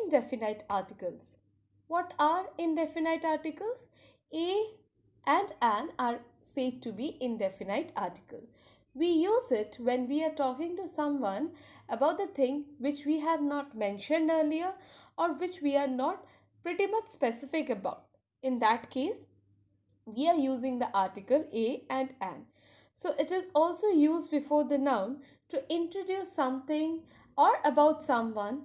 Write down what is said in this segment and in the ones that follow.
Indefinite articles. What are indefinite articles? A and an are said to be indefinite article. We use it when we are talking to someone about the thing which we have not mentioned earlier or which we are not pretty much specific about. In that case, we are using the article a and an. So it is also used before the noun to introduce something or about someone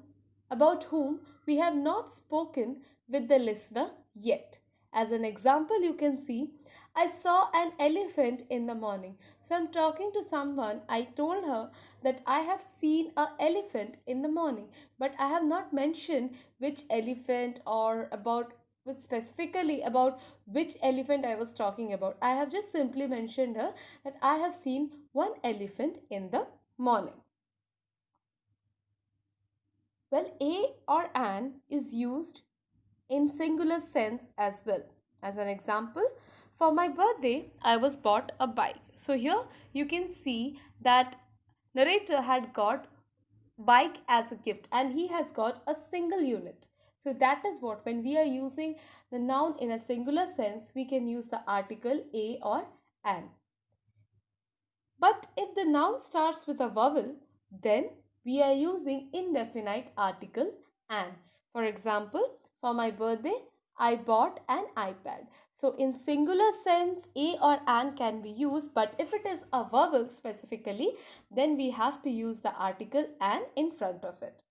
about whom we have not spoken with the listener yet. As an example, you can see, I saw an elephant in the morning. So I'm talking to someone. I told her that I have seen an elephant in the morning, but I have not mentioned which elephant or about with specifically about which elephant I was talking about. I have just simply mentioned her that I have seen one elephant in the morning. Well, a or an is used in singular sense as well. As an example, for my birthday, I was bought a bike. So here you can see that narrator had got bike as a gift and he has got a single unit. So that is what, when we are using the noun in a singular sense, we can use the article a or an. But if the noun starts with a vowel, then we are using indefinite article an. For example, for my birthday, I bought an iPad. So in singular sense, a or an can be used, but if it is a vowel specifically, then we have to use the article an in front of it.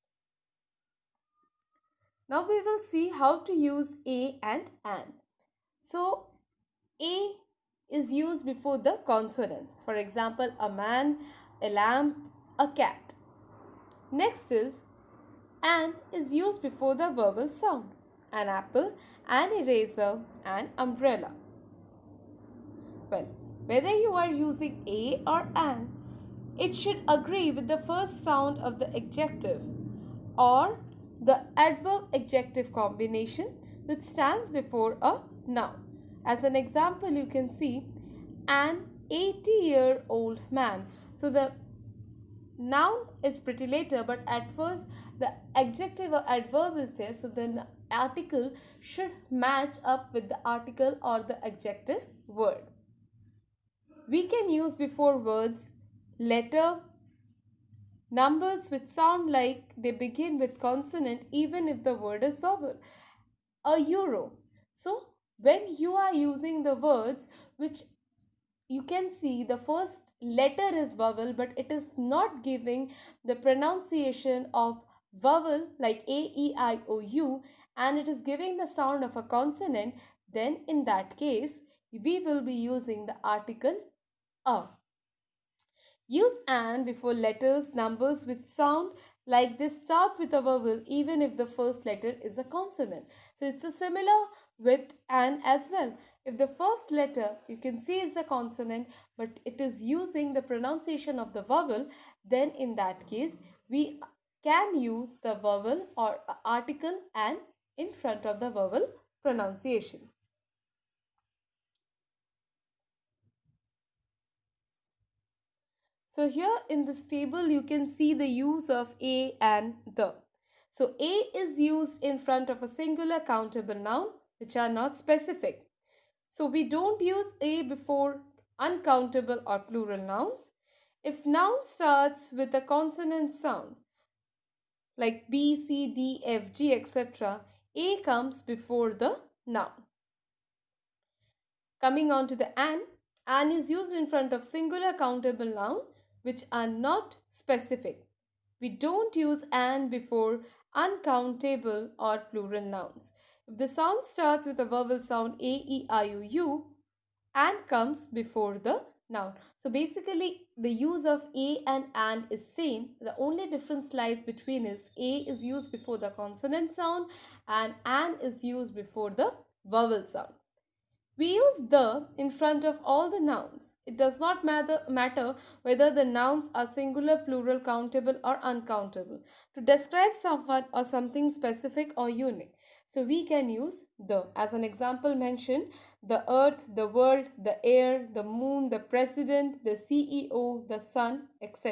Now we will see how to use a and an. So a is used before the consonants. For example, a man, a lamp, a cat. Next is an is used before the vowel sound. An apple, an eraser, an umbrella. Well, whether you are using a or an, it should agree with the first sound of the adjective or the adverb adjective combination which stands before a noun. As an example, you can see an 80-year-old man. So the noun is pretty later, but at first the adjective or adverb is there, so the article should match up with the article or the adjective word. We can use before words letter, numbers which sound like they begin with consonant even if the word is vowel. A euro. So when you are using the words which you can see the first letter is vowel, but it is not giving the pronunciation of vowel like a, e, I, o, u, and it is giving the sound of a consonant, then in that case we will be using the article a. Use an before letters, numbers which sound like they start with a vowel even if the first letter is a consonant. So it's a similar with an as well. If the first letter you can see is a consonant but it is using the pronunciation of the vowel, then in that case we can use the vowel or article an in front of the vowel pronunciation. So here in this table you can see the use of a and the. So a is used in front of a singular countable noun which are not specific. So we don't use a before uncountable or plural nouns. If noun starts with a consonant sound like B, C, D, F, G, etc., a comes before the noun. Coming on to the an is used in front of singular countable noun which are not specific. We don't use an before uncountable or plural nouns. If the sound starts with a vowel sound a, e, I, o, u, and comes before the noun. So basically the use of a and an is same. The only difference lies between is a is used before the consonant sound and an is used before the vowel sound. We use the in front of all the nouns. It does not matter whether the nouns are singular, plural, countable or uncountable to describe someone or something specific or unique. So we can use the. As an example mentioned, the earth, the world, the air, the moon, the president, the CEO, the sun, etc.